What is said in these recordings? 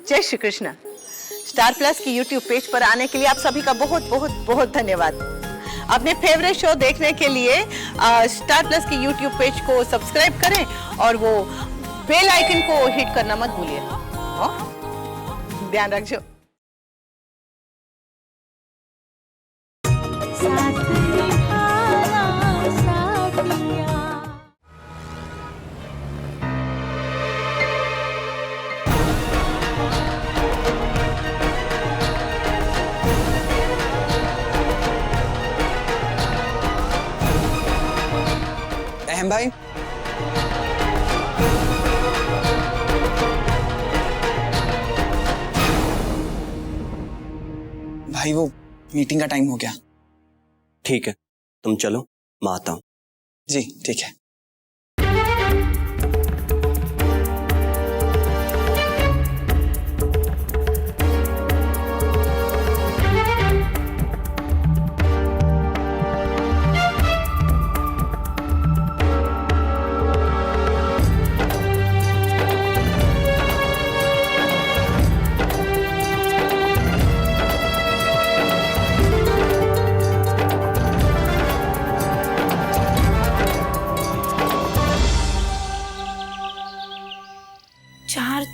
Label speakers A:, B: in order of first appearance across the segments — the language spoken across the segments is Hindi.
A: जय श्री कृष्ण। स्टार प्लस की यूट्यूब पेज पर आने के लिए आप सभी का बहुत बहुत बहुत धन्यवाद। अपने फेवरेट शो देखने के लिए स्टार प्लस की यूट्यूब पेज को सब्सक्राइब करें और वो बेल आइकन को हिट करना मत भूलिए। ध्यान रखिए।
B: अहम भाई, भाई वो मीटिंग का टाइम हो गया।
C: ठीक है, तुम चलो, मैं आता हूं।
B: जी ठीक है।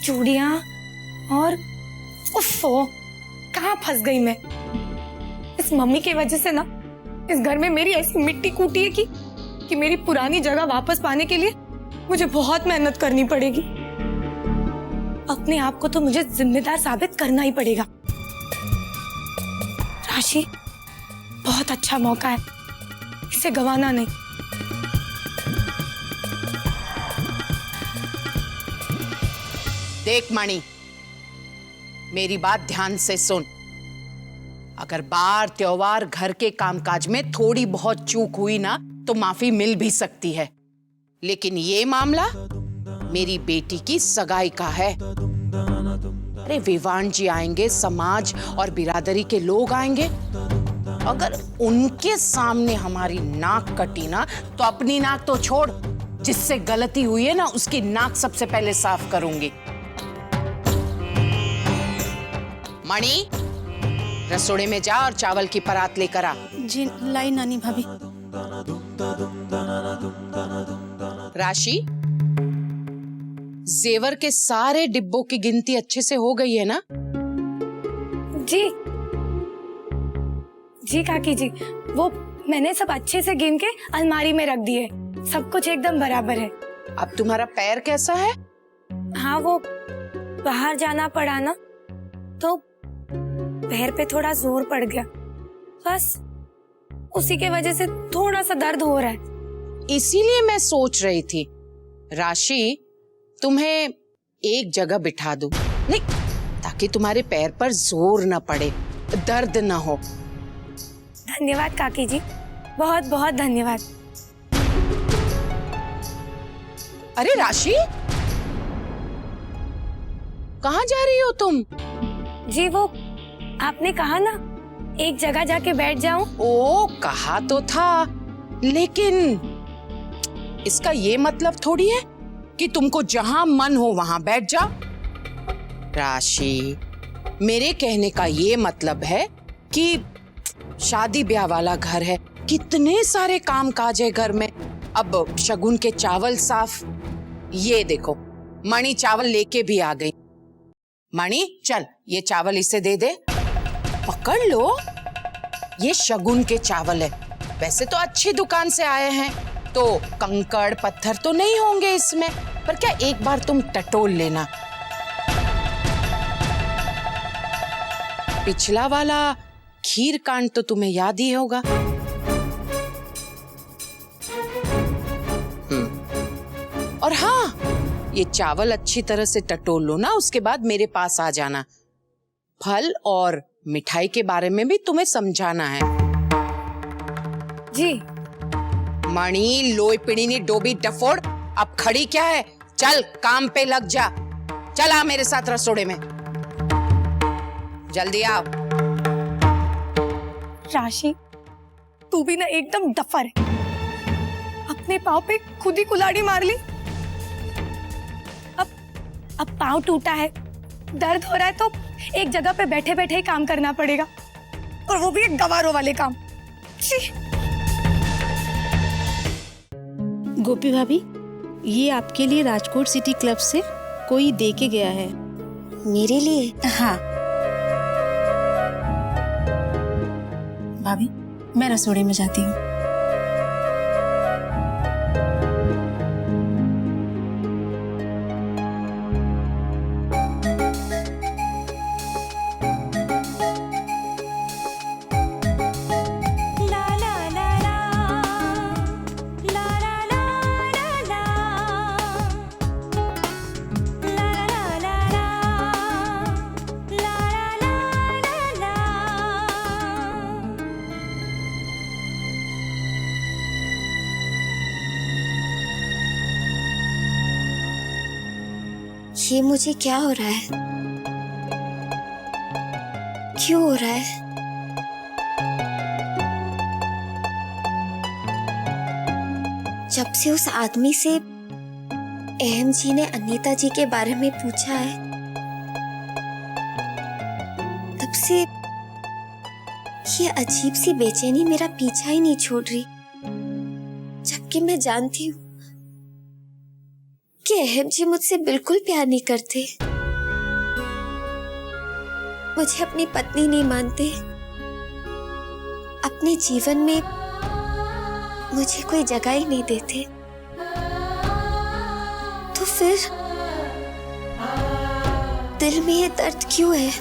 D: चूड़ियां और उफ़्फ़ो, कहाँ फंस गई मैं। इस मम्मी की वजह से ना इस घर में मेरी ऐसी मिट्टी कूटी है कि मेरी पुरानी जगह वापस पाने के लिए मुझे बहुत मेहनत करनी पड़ेगी। अपने आप को तो मुझे जिम्मेदार साबित करना ही पड़ेगा। राशि बहुत अच्छा मौका है, इसे गंवाना नहीं।
E: देख मणि, मेरी बात ध्यान से सुन। अगर बार त्योहार घर के कामकाज में थोड़ी बहुत चूक हुई ना तो माफी मिल भी सकती है, लेकिन ये मामला मेरी बेटी की सगाई का है। अरे विवान जी आएंगे, समाज और बिरादरी के लोग आएंगे। अगर उनके सामने हमारी नाक कटी ना तो अपनी नाक तो छोड़, जिससे गलती हुई है ना उसकी नाक सबसे पहले साफ करूंगी। मणि, रसोड़े में जा और चावल की परात लेकर आ।
D: जी लाई नानी भाभी।
E: राशि, जेवर के सारे डिब्बों की गिनती अच्छे से हो गई है ना?
D: जी जी काकी जी, वो मैंने सब अच्छे से गिन के अलमारी में रख दिए। सब कुछ एकदम बराबर है।
E: अब तुम्हारा पैर कैसा है?
D: हाँ, वो बाहर जाना पड़ा ना तो पैर पे थोड़ा जोर पड़ गया, बस उसी के वजह से थोड़ा सा दर्द हो रहा है।
E: इसीलिए मैं सोच रही थी राशि तुम्हें एक जगह बिठा दूं, नहीं ताकि तुम्हारे पैर पर जोर न पड़े, दर्द न हो।
D: धन्यवाद काकी जी, बहुत बहुत धन्यवाद।
E: अरे राशि, कहाँ जा रही हो तुम?
D: जी वो आपने कहा ना एक जगह जाके बैठ जाऊं।
E: ओ, कहा तो था, लेकिन इसका ये मतलब थोड़ी है कि तुमको जहां मन हो वहां बैठ जाओ। राशि, मेरे कहने का ये मतलब है कि शादी ब्याह वाला घर है, कितने सारे काम काज है घर में। अब शगुन के चावल साफ, ये देखो मणि चावल लेके भी आ गई। मणि चल, ये चावल इसे दे दे, पकड़ लो। ये शगुन के चावल है, वैसे तो अच्छी दुकान से आए हैं तो कंकड़ पत्थर तो नहीं होंगे इसमें, पर क्या एक बार तुम टटोल लेना। पिछला वाला खीर कांड तो तुम्हें याद ही होगा। और हाँ, ये चावल अच्छी तरह से टटोल लो ना, उसके बाद मेरे पास आ जाना। फल और मिठाई के बारे में भी तुम्हें समझाना है।
D: जी।
E: मणि, लोई पिड़ीनी डोबी डफोड़, अब खड़ी क्या है? चल काम पे लग जा। चल आ मेरे साथ रसोड़े में, जल्दी आओ।
D: राशि, तू भी ना एकदम डफर है, अपने पाँव पे खुद ही कुल्हाड़ी मार ली। अब पाँव टूटा है दर्द हो रहा है तो एक जगह पे बैठे बैठे ही काम करना पड़ेगा, और वो भी एक गवारों वाले काम। छी।
F: गोपी भाभी, ये आपके लिए राजकोट सिटी क्लब से कोई दे के गया है।
G: मेरे लिए?
F: हाँ भाभी, मैं रसोड़ी में जाती हूँ।
G: ये मुझे क्या हो रहा है? क्यों हो रहा है? जब से उस आदमी से अहम जी ने अनीता जी के बारे में पूछा है, तब से ये अजीब सी बेचैनी मेरा पीछा ही नहीं छोड़ रही। जबकि मैं जानती हूँ कि अहम जी मुझसे बिल्कुल प्यार नहीं करते, मुझे अपनी पत्नी नहीं मानते, अपने जीवन में मुझे कोई जगह ही नहीं देते। तो फिर दिल में ये दर्द क्यों है?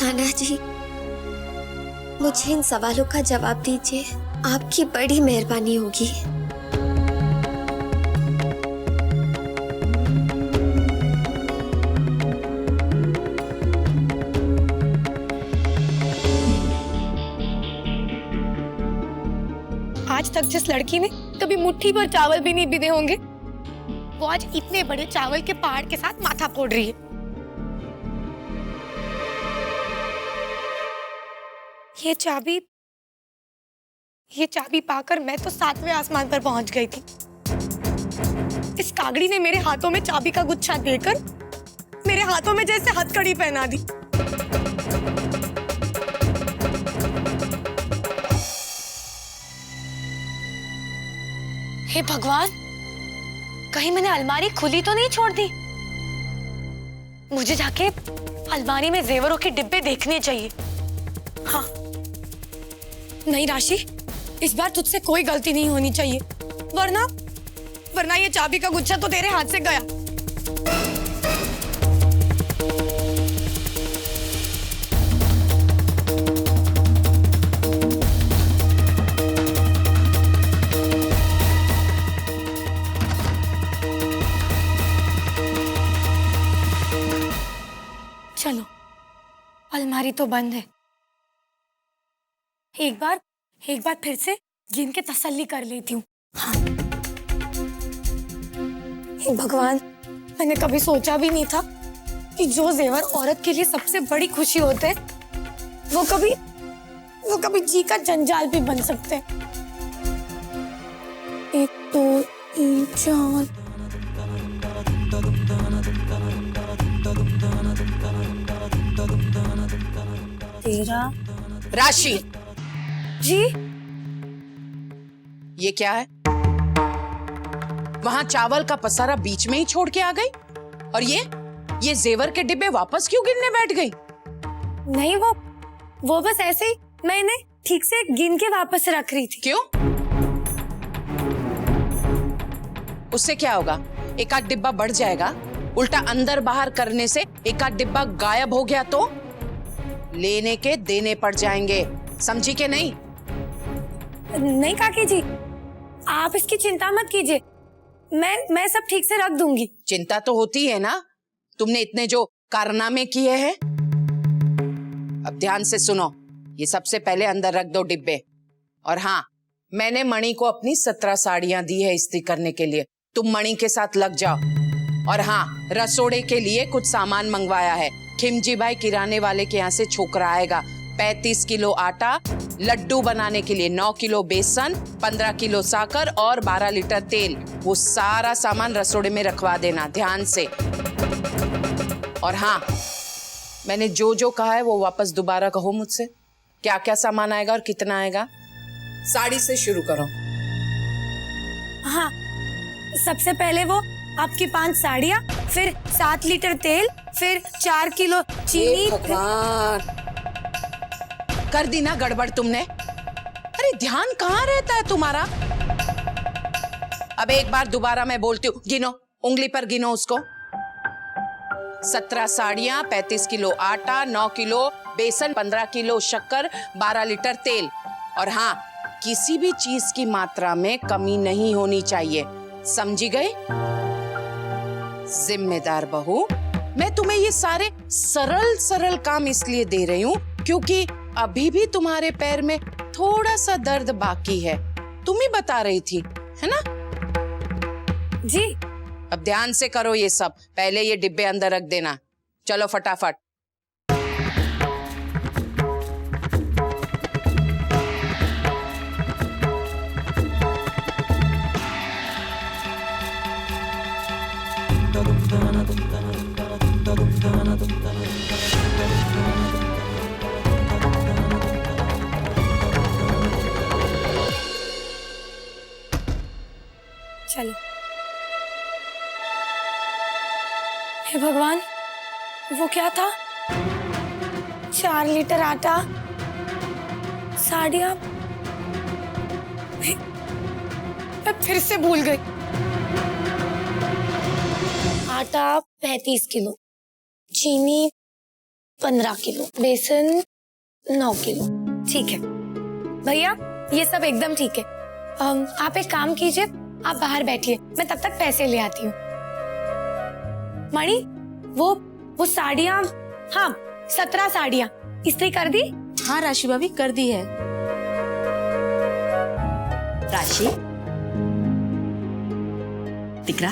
G: कान्हा जी, मुझे इन सवालों का जवाब दीजिए, आपकी बड़ी मेहरबानी होगी।
D: आज तक जिस लड़की ने कभी मुट्ठी भर चावल भी नहीं पीते होंगे, वो आज इतने बड़े चावल के पहाड़ के साथ माथा फोड़ रही है। ये चाबी पाकर मैं तो 7वें आसमान पर पहुंच गई थी। इस कागड़ी ने मेरे हाथों में चाबी का गुच्छा देकर मेरे हाथों में जैसे हथकड़ी पहना दी। हे भगवान, कहीं मैंने अलमारी खुली तो नहीं छोड़ दी? मुझे जाके अलमारी में जेवरों के डिब्बे देखने चाहिए। हाँ, नहीं राशि, इस बार तुझसे कोई गलती नहीं होनी चाहिए, वरना ये चाबी का गुच्छा तो तेरे हाथ से गया। चलो, अलमारी तो बंद है। एक बार फिर से गिन के तसल्ली कर लेती हूँ। हाँ। हे भगवान, मैंने कभी सोचा भी नहीं था कि जो जेवर औरत के लिए सबसे बड़ी खुशी होते हैं, वो कभी जी का जंजाल भी बन सकते हैं। 1 2 3 4 13।
E: राशि
D: जी,
E: ये क्या है? वहां चावल का पसारा बीच में ही छोड़ के आ गई, और ये जेवर के डिब्बे वापस क्यों गिनने बैठ गई?
D: नहीं, वो बस ऐसे ही मैं इन्हें ठीक से गिन के वापस रख रही थी।
E: क्यों? उससे क्या होगा? एक आध डिब्बा बढ़ जाएगा, उल्टा अंदर बाहर करने से एक आध डिब्बा गायब हो गया तो लेने के देने पड़ जाएंगे, समझी के नहीं?
D: नहीं काकी जी, आप इसकी चिंता मत कीजिए, मैं सब ठीक से रख दूंगी।
E: चिंता तो होती है ना, तुमने इतने जो कारनामे किए हैं। अब ध्यान से सुनो, ये सबसे पहले अंदर रख दो डिब्बे। और हाँ, मैंने मणि को अपनी 17 साड़ियां दी है इस्त्री करने के लिए, तुम मणि के साथ लग जाओ। और हाँ, रसोड़े के लिए कुछ सामान मंगवाया है, खिमजी भाई किराने वाले के यहाँ से छोकरा आएगा। 35 किलो आटा, लड्डू बनाने के लिए 9 किलो बेसन, 15 किलो साकर और 12 लीटर तेल, वो सारा सामान रसोड़े में रखवा देना ध्यान से। और हाँ, मैंने जो जो कहा है वो वापस दोबारा कहो मुझसे। क्या क्या सामान आएगा और कितना आएगा? साड़ी से शुरू करो।
D: हाँ, सबसे पहले वो आपकी 5 साड़ियाँ, फिर 7 लीटर तेल, फिर 4 किलो चीनी।
E: हे भगवान, कर दी ना गड़बड़ तुमने। अरे ध्यान कहाँ रहता है तुम्हारा? अब एक बार दोबारा मैं बोलती हूँ, गिनो, उंगली पर गिनो उसको। 17 साड़ियाँ, 35 किलो आटा, 9 किलो बेसन, 15 किलो शक्कर, 12 लीटर तेल। और हाँ, किसी भी चीज की मात्रा में कमी नहीं होनी चाहिए, समझी गए? जिम्मेदार बहू, मैं तुम्हें ये सारे सरल सरल काम इसलिए दे रही हूँ क्योंकि अभी भी तुम्हारे पैर में थोड़ा सा दर्द बाकी है। तुम ही बता रही थी, है ना?
D: जी।
E: अब ध्यान से करो ये सब। पहले ये डिब्बे अंदर रख देना। चलो फटाफट।
D: चलो। हे भगवान, वो क्या था? 4 लीटर आटा, साड़ियाँ। मैं फिर से भूल गई। आटा 35 किलो, चीनी 15 किलो, बेसन 9 किलो। ठीक है भैया, ये सब एकदम ठीक है। आप एक काम कीजिए, आप बाहर बैठिए, मैं तब तक पैसे ले आती हूँ। मणि, वो साड़ियाँ, हाँ 17 साड़ियाँ इस्त्री कर दी?
F: हाँ राशि भाभी, कर दी है।
H: राशि, तिकरा,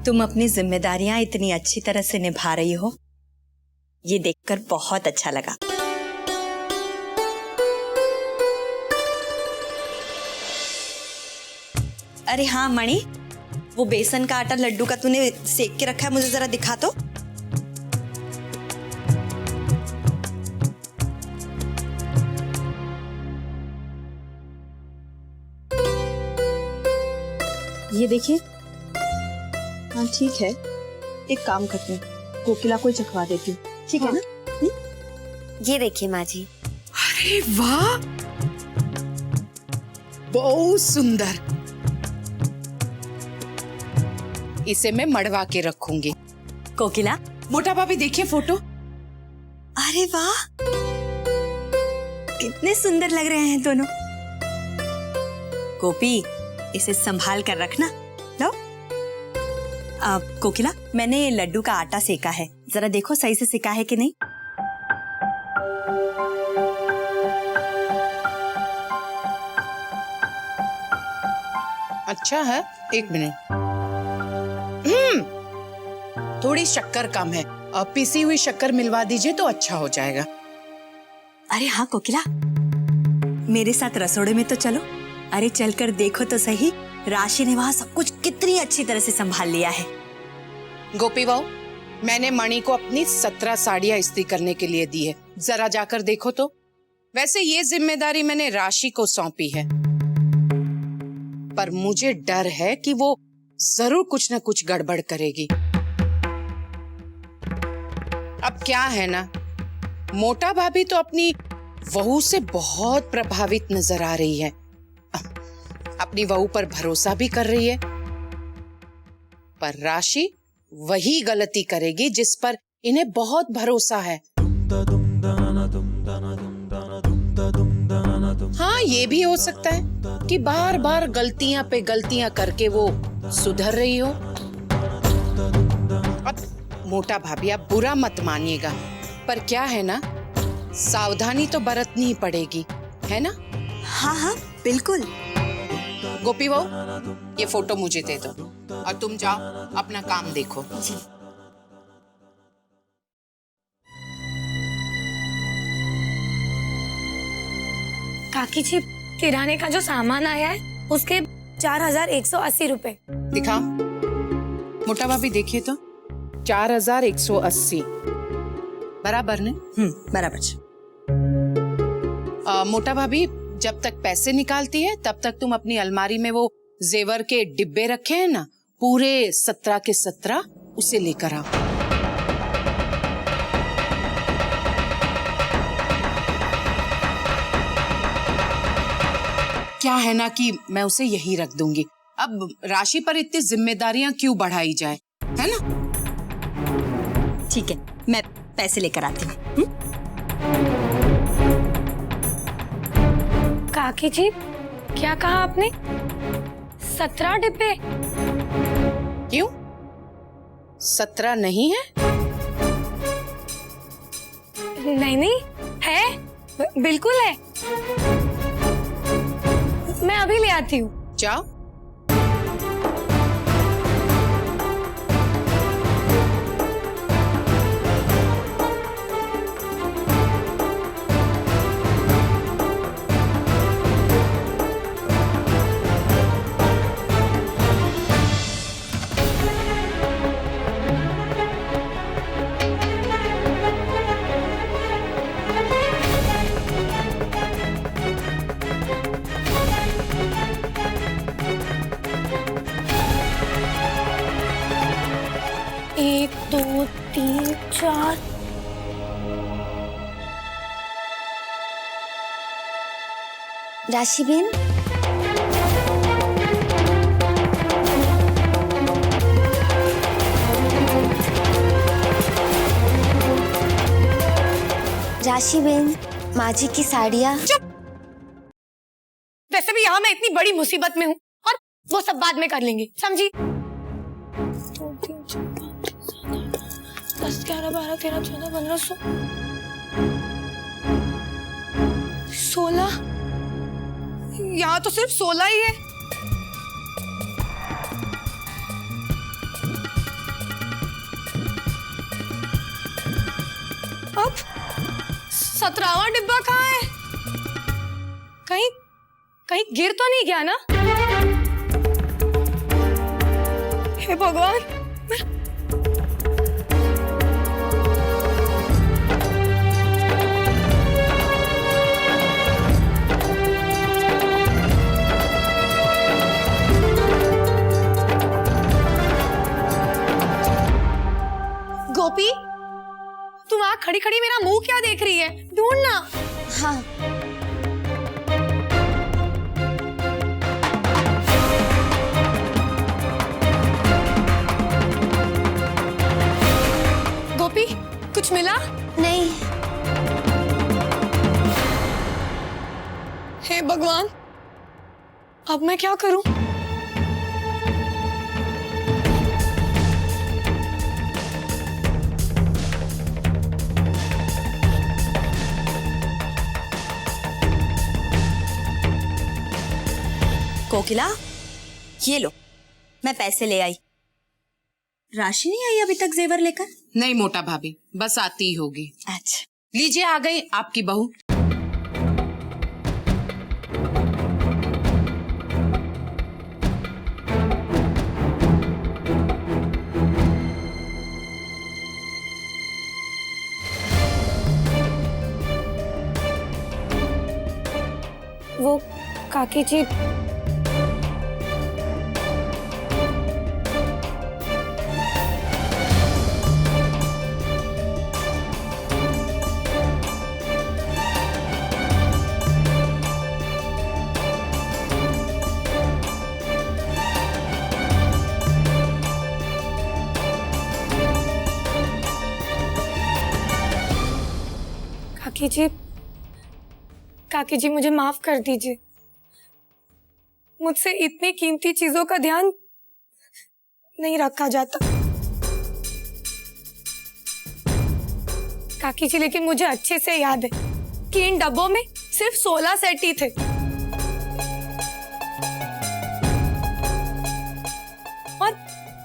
H: तुम अपनी जिम्मेदारियां इतनी अच्छी तरह से निभा रही हो, ये देखकर बहुत अच्छा लगा। अरे हाँ मणि, वो बेसन का आटा लड्डू का तूने सेक के रखा है, मुझे जरा दिखा तो।
F: ये देखिए। हाँ ठीक है, एक काम करते हैं, कोकिला को चखवा देती हूँ, ठीक है ना?
G: ये देखिए माँ जी।
E: अरे वाह, बहुत सुंदर। इसे मैं मड़वा के रखूंगी।
H: कोकिला,
E: मोटा भाभी देखिए फोटो।
H: अरे वाह, कितने सुंदर लग रहे हैं दोनों। गोपी, इसे संभाल कर रखना। लो। कोकिला, मैंने लड्डू का आटा सेका है, जरा देखो सही से सेका है कि नहीं।
E: अच्छा है, एक मिनट। थोड़ी शक्कर कम है, पिसी हुई शक्कर मिलवा दीजिए तो अच्छा हो जाएगा।
H: अरे हाँ कोकिला, मेरे साथ रसोड़े में तो चलो। अरे चलकर देखो तो सही, राशि ने वहाँ सब कुछ कितनी अच्छी तरह से संभाल लिया है।
E: गोपी बहू, मैंने मणि को अपनी 17 साड़ियाँ इस्त्री करने के लिए दी है, जरा जाकर देखो तो। वैसे ये जिम्मेदारी मैंने राशि को सौंपी है, पर मुझे डर है कि वो जरूर कुछ न कुछ गड़बड़ करेगी। अब क्या है ना, मोटा भाभी तो अपनी बहू से बहुत प्रभावित नजर आ रही है, अपनी बहू पर भरोसा भी कर रही है, पर राशि वही गलती करेगी जिस पर इन्हें बहुत भरोसा है। हाँ, ये भी हो सकता है कि बार बार गलतियां पे गलतियां करके वो सुधर रही हो। अब मोटा भाभी, आप बुरा मत मानिएगा, पर क्या है ना, सावधानी तो बरतनी ही पड़ेगी, है ना?
H: हाँ हाँ बिल्कुल।
E: गोपी बहू, ये फोटो मुझे दे दो और तुम जाओ अपना काम देखो।
H: जी।
D: काकी जी, किराने का जो सामान आया है उसके 4180 रुपए।
E: दिखाओ। मोटा भाभी देखिए तो। 4180 बराबर ने?
H: बराबर।
E: मोटा भाभी, जब तक पैसे निकालती है तब तक तुम अपनी अलमारी में वो जेवर के डिब्बे रखे हैं ना, पूरे 17 के 17 उसे लेकर आओ। क्या है ना कि मैं उसे यही रख दूंगी। अब राशि पर इतनी जिम्मेदारियां क्यों बढ़ाई जाए, है ना?
H: ठीक है, मैं पैसे लेकर आती हूँ।
D: काकी जी, क्या कहा आपने? 17 डिब्बे?
E: क्यों? 17 नहीं है?
D: नहीं है, बिल्कुल है। मैं अभी ले आती हूँ।
E: जाओ।
D: एक, दो, तीन, चार।
G: राशि बेन, राशि बेन, माँ जी की साड़ियाँ।
D: वैसे भी यहाँ मैं इतनी बड़ी मुसीबत में हूँ और वो सब बाद में कर लेंगे, समझी? 2, 3, 4, 5, 6, 7, 8, 10, 11, 12, 13, 14, 15, 16। यहाँ तो सिर्फ 16 ही है। अब 17वां डिब्बा कहाँ है? कहीं गिर तो नहीं गया ना? हे भगवान, गोपी, तुम वहां खड़ी खड़ी मेरा मुंह क्या देख रही है? ढूंढना।
G: हाँ,
D: गोपी, कुछ मिला?
G: नहीं।
D: हे भगवान, अब मैं क्या करूं?
H: कोकिला, ये लो, मैं पैसे ले आई। राशि नहीं आई अभी तक जेवर लेकर?
E: नहीं मोटा भाभी, बस आती ही होगी।
H: अच्छा,
E: लीजिए, आ गई आपकी बहू।
D: वो काकी जी, काकी जी मुझे माफ कर दीजिए। मुझसे इतनी कीमती चीजों का ध्यान नहीं रखा जाता। काकी जी, लेकिन मुझे अच्छे से याद है कि इन डब्बों में सिर्फ 16 सेट ही थे।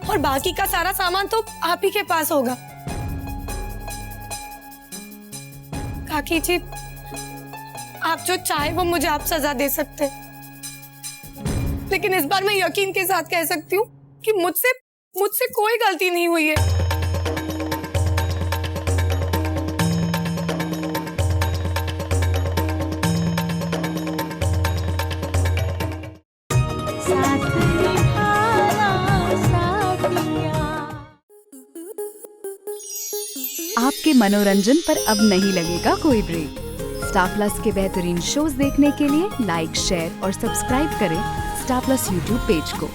D: और बाकी का सारा सामान तो आप ही के पास होगा। काकी जी, आप जो चाहे वो मुझे आप सजा दे सकते हैं, लेकिन इस बार मैं यकीन के साथ कह सकती हूँ कि मुझसे कोई गलती नहीं हुई है।
I: आपके मनोरंजन पर अब नहीं लगेगा कोई ब्रेक। स्टार प्लस के बेहतरीन शोज देखने के लिए लाइक, शेयर और सब्सक्राइब करें स्टार प्लस यूट्यूब पेज को।